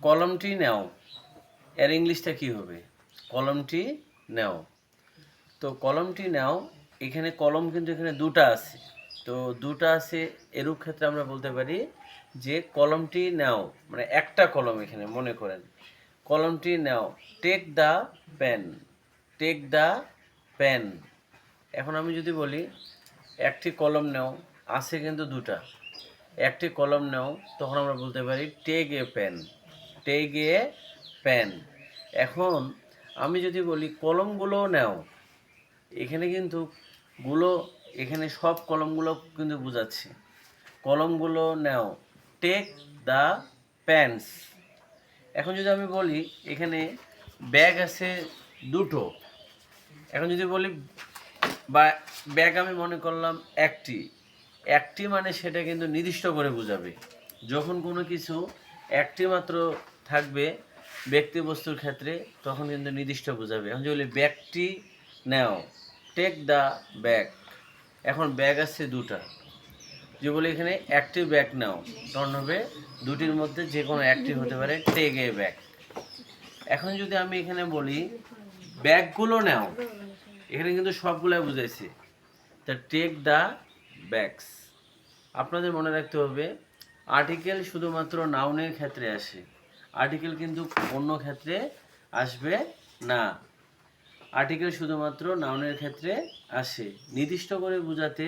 কলমটি নাও, এর ইংলিশটা কি হবে? কলমটি নাও। তো কলমটি নাও, এখানে কলম কিন্তু এখানে দুটা আছে। তো দুটা আছে, এরূপ ক্ষেত্রে আমরা বলতে পারি যে কলমটি নাও, মানে একটা কলম এখানে মনে করেন। কলমটি নাও, take the pen, take the pen. এখন আমি যদি বলি একটি কলম নাও, আছে কিন্তু দুটা, একটি কলম নাও, তখন আমরা বলতে পারি take a pen, take a pen. এখন আমি যদি বলি কলমগুলো নাও, এখানে কিন্তু গুলো, এখানে সব কলমগুলো কিন্তু বোঝাচ্ছে। কলমগুলো নাও, টেক দ্য পেন্স। এখন যদি আমি বলি এখানে ব্যাগ আছে দুটো, এখন যদি বলি বা ব্যাগ আমি মনে করলাম একটি, একটি মানে সেটা কিন্তু নির্দিষ্ট করে বোঝাবে। যখন কোনো কিছু একটি মাত্র থাকবে ব্যক্তি বস্তুর ক্ষেত্রে, তখন কিন্তু নির্দিষ্ট বোঝাবে। এখন যদি বলি ব্যাগটি নাও, টেক দ্য ব্যাগ। এখন ব্যাগ আছে দুটা, যে বলি এখানে একটি ব্যাগ নাও, তখন হবে দুটির মধ্যে যে কোনো একটি হতে পারে, টেক এ ব্যাগ। এখন যদি আমি এখানে বলি ব্যাগগুলো নাও, এখানে কিন্তু সবগুলাই বুঝাইছি, তা টেক দ্য ব্যাগস। আপনাদের মনে রাখতে হবে আর্টিকেল শুধুমাত্র নাউনের ক্ষেত্রে আসে, আর্টিকেল কিন্তু অন্য ক্ষেত্রে আসবে না। আর্টিকেল শুধুমাত্র নাউনের ক্ষেত্রে আসে। নির্দিষ্ট করে বোঝাতে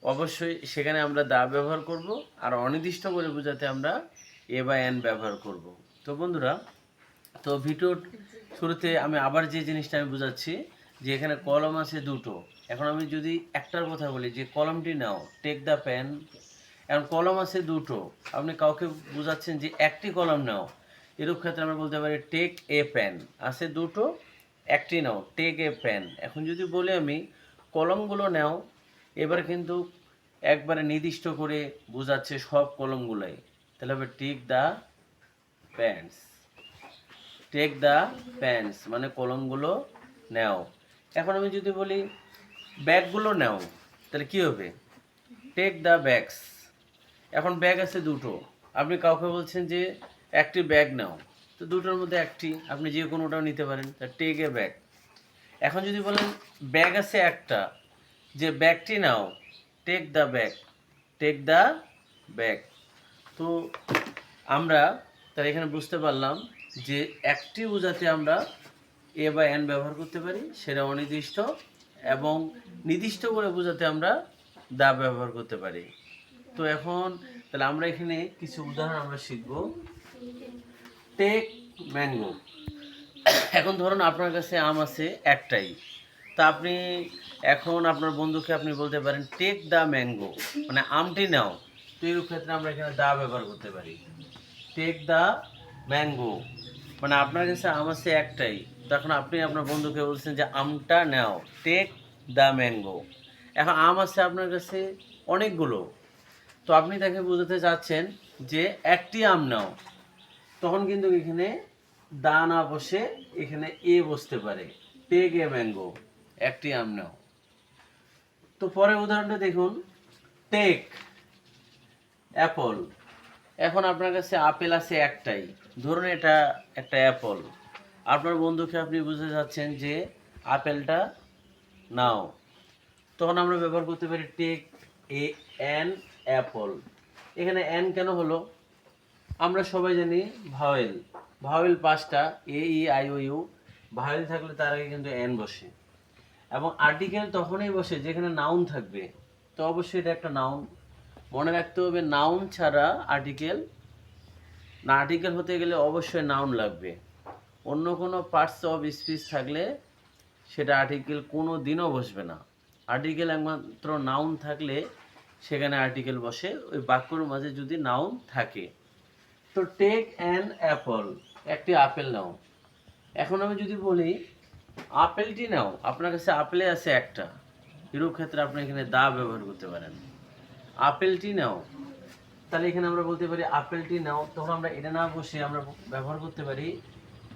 অবশ্যই সেখানে আমরা দা ব্যবহার করব, আর অনির্দিষ্ট করে বোঝাতে আমরা এ বা এন ব্যবহার করব। তো বন্ধুরা, তো ভিডিওর শুরুতে আমি আবার যে জিনিসটা আমি বোঝাচ্ছি, যে এখানে কলম আছে দুটো। এখন আমি যদি একটার কথা বলি যে কলমটি নাও, টেক দ্য পেন। এখন কলম আছে দুটো, আপনি কাউকে বোঝাচ্ছেন যে একটি কলম নাও, এরূপ ক্ষেত্রে আমরা বলতে পারি টেক এ পেন। আছে দুটো, একটি নাও, টেক এ পেন। এখন যদি বলি আমি কলমগুলো নাও, এবার কিন্তু একবারে নির্দিষ্ট করে বোঝাচ্ছে সব কলমগুলাই, তাহলে হবে take the pens, take the pens মানে কলমগুলো নাও। এখন আমি যদি বলি ব্যাগগুলো নাও, তাহলে কি হবে? Take the bags. এখন ব্যাগ আছে দুটো, আপনি কাউকে বলছেন যে একটি ব্যাগ নাও, তো দুটোর মধ্যে একটি, আপনি যে কোনোটাও নিতে পারেন, তা টেক এ ব্যাগ। এখন যদি বলেন ব্যাগ আছে একটা, যে ব্যাগটি নাও, take the bag, take the bag. তো আমরা তার এখানে বুঝতে পারলাম যে একটি বোঝাতে আমরা এ বা এন ব্যবহার করতে পারি, সেটা অনির্দিষ্ট, এবং নির্দিষ্ট করে বোঝাতে আমরা দা ব্যবহার করতে পারি। তো এখন তাহলে আমরা এখানে কিছু উদাহরণ আমরা শিখব। Take mango. এখন ধরুন আপনার কাছে আম আছে একটাই, তা আপনি এখন আপনার বন্ধুকে আপনি বলতে পারেন টেক দ্য ম্যাঙ্গো, মানে আমটি নাও। তো এই ক্ষেত্রে আমরা এখানে দা ব্যবহার করতে পারি। টেক দ্য ম্যাঙ্গো মানে আপনার কাছে আম আছে একটাই, তখন আপনি আপনার বন্ধুকে বলছেন যে আমটা নাও, টেক দ্য ম্যাঙ্গো। এখন আম আছে আপনার কাছে অনেকগুলো, তো আপনি তাকে বোঝাতে চাচ্ছেন যে একটি আম নাও, তখন কিন্তু এখানে দা না বসে এখানে এ বসতে পারে, টেক এ ম্যাঙ্গো, একটি আম নাও। তো পরের উদাহরণটা দেখুন, টেক অ্যাপল। এখন আপনার কাছে আপেল আছে একটাই, ধরুন এটা একটা অ্যাপল, আপনার বন্ধুকে আপনি বুঝতে চাচ্ছেন যে আপেলটা নাও, তখন আমরা ব্যবহার করতে পারি টেক এ অ্যান অ্যাপল। এখানে অ্যান কেন হলো? আমরা সবাই জানি ভাওয়েল, ভাওয়েল পাঁচটা, A E I O U. Vowel থাকলে তার আগে কিন্তু অ্যান বসে, এবং আর্টিকেল তখনই বসে যেখানে নাউন থাকবে। তো অবশ্যই এটা একটা নাউন, মনে রাখতে হবে নাউন ছাড়া আর্টিকেল না, আর্টিকেল হতে গেলে অবশ্যই নাউন লাগবে। অন্য কোনো পার্টস অফ স্পিচ থাকলে সেটা আর্টিকেল কোনো দিনও বসবে না। আর্টিকেল একমাত্র নাউন থাকলে সেখানে আর্টিকেল বসে, ওই বাক্যর মাঝে যদি নাউন থাকে। তো টেক অ্যান অ্যাপল, একটি আপেল নাও। এখন আমি যদি বলি আপেলটি নাও, আপনার কাছে আপেলে আছে একটা, এরূপ ক্ষেত্রে আপনি এখানে দা ব্যবহার করতে পারেন। আপেলটি নাও, তাহলে এখানে আমরা বলতে পারি আপেলটি নাও, তখন আমরা এটা না বসে আমরা ব্যবহার করতে পারি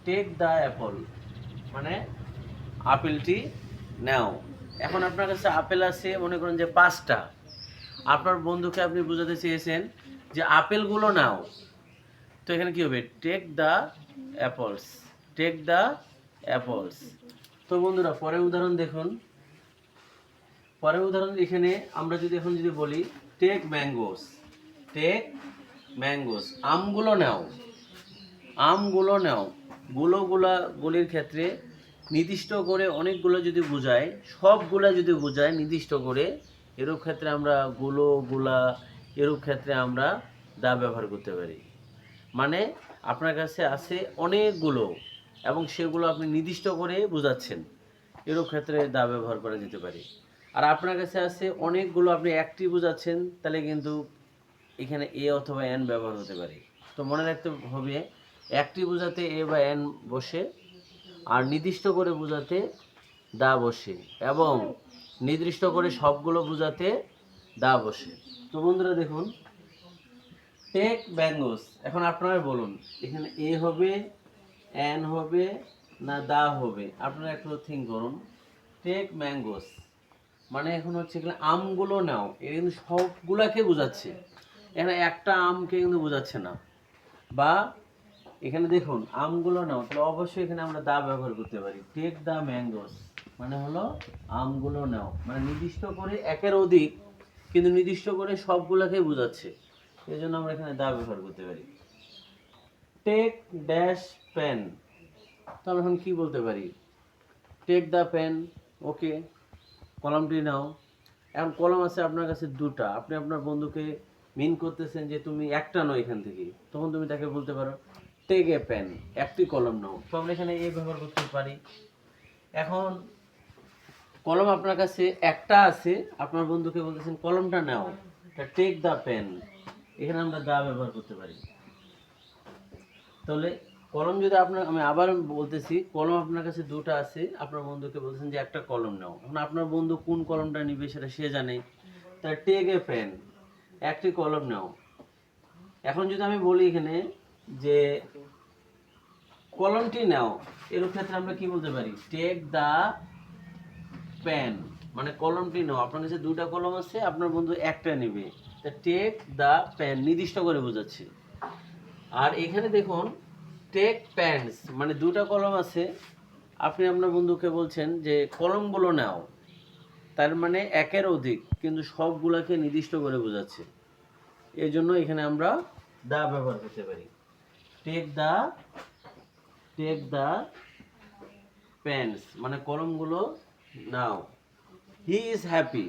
টেক দ্য অ্যাপল, মানে আপেলটি নাও। এখন আপনার কাছে আপেল আছে মনে করেন যে পাঁচটা, আপনার বন্ধুকে আপনি বোঝাতে চেয়েছেন যে আপেলগুলো নাও, তো এখানে কি হবে, take the apples, take the apples. তো বন্ধুরা পরের উদাহরণ দেখুন, পরের উদাহরণ এখানে আমরা যদি বলি টেক ম্যাঙ্গোস, টেক ম্যাঙ্গোস, আমগুলো নাও, আমগুলো নাও, গুলির ক্ষেত্রে নির্দিষ্ট করে অনেকগুলো যদি বোঝায়, সবগুলা যদি বোঝায় নির্দিষ্ট করে, এরূপ ক্ষেত্রে আমরা গুলা, এরূপ ক্ষেত্রে আমরা দা ব্যবহার করতে পারি। মানে আপনার কাছে আছে অনেকগুলো এবং সেগুলো আপনি নির্দিষ্ট করে বোঝাচ্ছেন, এরূপ ক্ষেত্রে দা ব্যবহার করা যেতে পারে। আর আপনার কাছে আছে অনেকগুলো, আপনি একটি বোঝাচ্ছেন, তাহলে কিন্তু এখানে এ অথবা এন ব্যবহার হতে পারে। তো মনে রাখতে হবে, একটি বোঝাতে এ বা এন বসে, আর নির্দিষ্ট করে বোঝাতে দা বসে, এবং নির্দিষ্ট করে সবগুলো বোঝাতে দা বসে। তো বন্ধুরা দেখুন, টেক ম্যাঙ্গোস, এখন আপনারা বলুন এখানে এ হবে, এন হবে, না দা হবে? আপনারা একটু থিঙ্ক করুন। টেক ম্যাঙ্গোস মানে এখন হচ্ছে কি, আমগুলো নাও, এটা কিন্তু সবগুলাকে বোঝাচ্ছে, এখানে একটা আমকে কিন্তু বোঝাচ্ছে না। বা এখানে দেখুন আমগুলো নাও, তাহলে অবশ্যই এখানে আমরা দা ব্যবহার করতে পারি। টেক দ্য ম্যাঙ্গোস মানে হলো আমগুলো নাও, মানে নির্দিষ্ট করে একের অধিক, কিন্তু নির্দিষ্ট করে সবগুলাকে বোঝাচ্ছে, এই জন্য আমরা এখানে দা ব্যবহার করতে পারি। টেক ড্যাশ পেন, তো আমরা এখন কি বলতে পারি? টেক দ্য পেন, ওকে, কলমটি নাও। এখন কলম আছে আপনার কাছে দুটা, আপনি আপনার বন্ধুকে মিন করতেছেন যে তুমি একটা নয় এখান থেকে, তখন তুমি তাকে বলতে পারো টেক এ পেন, একটি কলম নাও। তো আমরা এখানে এ ব্যবহার করতে পারি। এখন কলম আপনার কাছে একটা আছে, আপনার বন্ধুকে বলতেছেন কলমটা নাও, টেক দ্য পেন, এখানে আমরা দা ব্যবহার করতে পারি। তাহলে কলম যদি আমি আবার বলতেছি, কলম আপনার কাছে দুটো আছে, আপনার বন্ধুকে বলছেন যে একটা কলম নাও। এখন আপনার বন্ধু কোন কলমটা নিবে সেটা সে জানে, তার টেক এ পেন, একটি কলম নাও। এখন যদি আমি বলি এখানে যে কলমটি নাও, এর ক্ষেত্রে আমরা কি বলতে পারি? টেক দ্য পেন, মানে কলমটি নাও। আপনার কাছে দুটা কলম আছে, আপনার বন্ধু একটা নেবে, তা টেক দ্য পেন নির্দিষ্ট করে বোঝাচ্ছে। আর এখানে দেখুন টেক পেন্স, মানে দুটা কলম আছে, আপনি আপনার বন্ধুকে বলছেন যে কলমগুলো নাও, তার মানে একের অধিক কিন্তু সবগুলোকে নির্দিষ্ট করে বোঝাচ্ছে, এই জন্য এখানে আমরা দা ব্যবহার করতে পারি। টেক দ্য পেন্স মানে কলমগুলো নাও। হি ইজ হ্যাপি,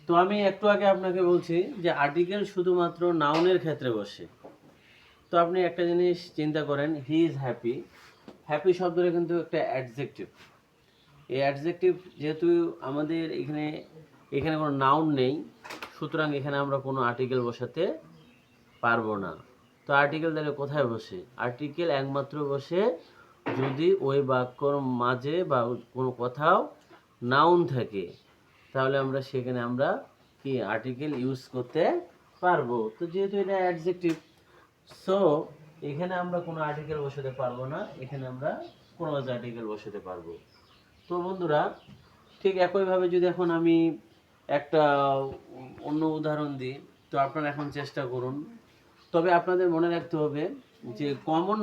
তো আমি একটু আগে আপনাকে বলছি যে আর্টিকেল শুধুমাত্র নাউনের ক্ষেত্রে বসে। তো আপনি একটা জিনিস চিন্তা করেন, হি ইজ হ্যাপি, হ্যাপি শব্দটা কিন্তু একটা অ্যাডজেক্টিভ। এই অ্যাডজেক্টিভ যেহেতু আমাদের এখানে কোনো নাউন নেই, সুতরাং এখানে আমরা কোনো আর্টিকেল বসাতে পারবো না। তো আর্টিকেল তাহলে কোথায় বসে? আর্টিকেল একমাত্র বসে যদি ওই বাক্যর মাঝে বা কোনো কোথাও নাউন থাকে, তাহলে আমরা সেখানে আমরা কি আর্টিকেল ইউজ করতে পারবো। তো যেহেতু এটা অ্যাডজেক্টিভ, সো এখানে আমরা কোনো আর্টিকেল বসাতে পারবো না, এখানে আমরা কোনো আর্টিকেল বসাতে পারবো। তো বন্ধুরা ঠিক একইভাবে যদি এখন আমি একটা অন্য উদাহরণ দিই, তো আপনারা এখন চেষ্টা করুন। তবে আপনাদের মনে রাখতে হবে যে কমন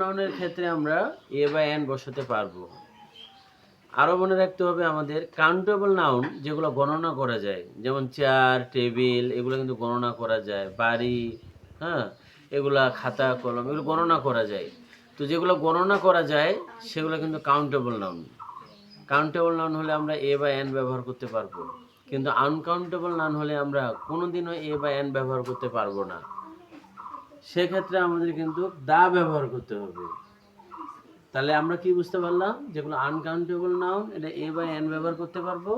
নাউনের ক্ষেত্রে আমরা এ বা এন বসাতে পারবো। আরও মনে রাখতে হবে আমাদের কাউন্টেবল নাউন যেগুলো গণনা করা যায়, যেমন চেয়ার, টেবিল, এগুলো কিন্তু গণনা করা যায়, বাড়ি, হ্যাঁ, এগুলা খাতা কলম, এগুলো গণনা করা যায়। তো যেগুলো গণনা করা যায় সেগুলো কিন্তু কাউন্টেবল নাউন। কাউন্টেবল নাউন হলে আমরা এ বা এন ব্যবহার করতে পারবো, কিন্তু আনকাউন্টেবল নাউন হলে আমরা কোনোদিনও এ বা এন ব্যবহার করতে পারবো না। সেক্ষেত্রে আমাদের কিন্তু দা ব্যবহার করতে হবে। তাহলে আমরা কি বুঝতে পারলাম? যেগুলো আনকাউন্টেবল নাউন এটা এ বা এন ব্যবহার করতে পারবো,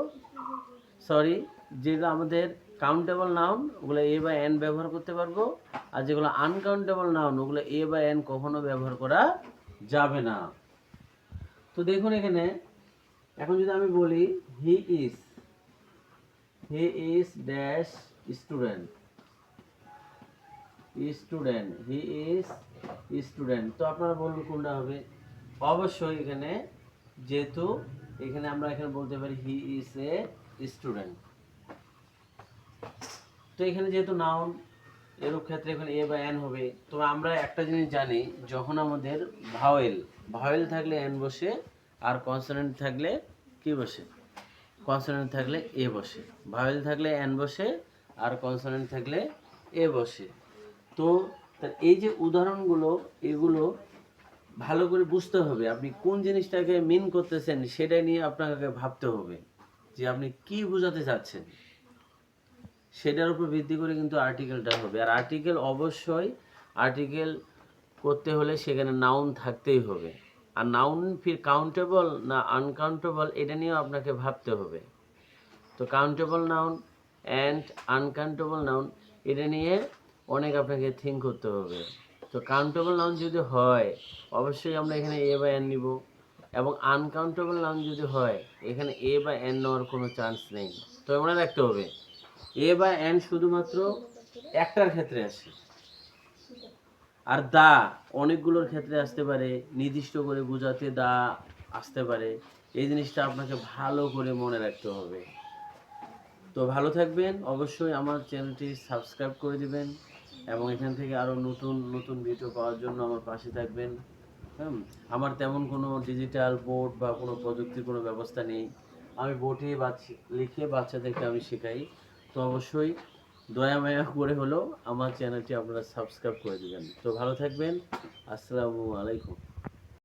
যেগুলো আমাদের কাউন্টেবল নাউন ওগুলো এ বা এন ব্যবহার করতে পারবো, আর যেগুলো আনকাউন্টেবল নাউন ওগুলো এ বা এন কখনো ব্যবহার করা যাবে না। তো দেখুন এখানে এখন যদি আমি বলি he is dash student, he is student, তো আপনারা বলুন কোনটা হবে? অবশ্যই এখানে যেহেতু আমরা এখানে বলতে পারি হি ইজ এ স্টুডেন্ট, তো এখানে যেহেতু নাউন এরূপ ক্ষেত্রে এখানে এ বা এন হবে। তবে আমরা একটা জিনিস জানি, যখন আমাদের ভাওয়েল ভাওয়েল থাকলে এন বসে, আর কনসোনেন্ট থাকলে কি বসে? কনসোনেন্ট থাকলে এ বসে। ভাওয়েল থাকলে এন বসে, আর কনসোনেন্ট থাকলে এ বসে। তো এই যে উদাহরণগুলো, এগুলো ভালো করে বুঝতে হবে। আপনি কোন জিনিসটাকে মিন করতেছেন সেটা নিয়ে আপনাকে ভাবতে হবে, যে আপনি কি বোঝাতে চাচ্ছেন। সেটার উপর ভিত্তি করে কিন্তু আর্টিকেলটা হবে। আর আর্টিকেল অবশ্যই, আর্টিকেল করতে হলে সেখানে নাউন থাকতেই হবে। আর নাউন ফির কাউন্টেবল না আনকাউন্টেবল, এটা নিয়েও আপনাকে ভাবতে হবে। তো countable noun and uncountable noun, এটা নিয়ে অনেক আপনাকে থিঙ্ক করতে হবে। তো কাউন্টেবল নাউন যদি হয়, অবশ্যই আমরা এখানে এ বা এন নিব, এবং আনকাউন্টেবল নাউন যদি হয়, এখানে এ বা এন নেওয়ার কোনো চান্স নেই। তো মনে রাখতে হবে, এ বা এন শুধুমাত্র একটার ক্ষেত্রে আসে, আর দা অনেকগুলোর ক্ষেত্রে আসতে পারে। নির্দিষ্ট করে বোঝাতে দা আসতে পারে। এই জিনিসটা আপনাকে ভালো করে মনে রাখতে হবে। তো ভালো থাকবেন, অবশ্যই আমার চ্যানেলটি সাবস্ক্রাইব করে দিবেন, এবং এখান থেকে আরও নতুন নতুন ভিডিও পাওয়ার জন্য আমার পাশে থাকবেন। হুম, আমার তেমন কোনো ডিজিটাল বোর্ড বা কোনো প্রযুক্তির কোনো ব্যবস্থা নেই। আমি বোর্ডে লিখে বাচ্চাদেরকে আমি শেখাই। তো অবশ্যই দয়া মায়া করে হলেও আমার চ্যানেলটি আপনারা সাবস্ক্রাইব করে দিবেন। তো ভালো থাকবেন। আসসালামু আলাইকুম।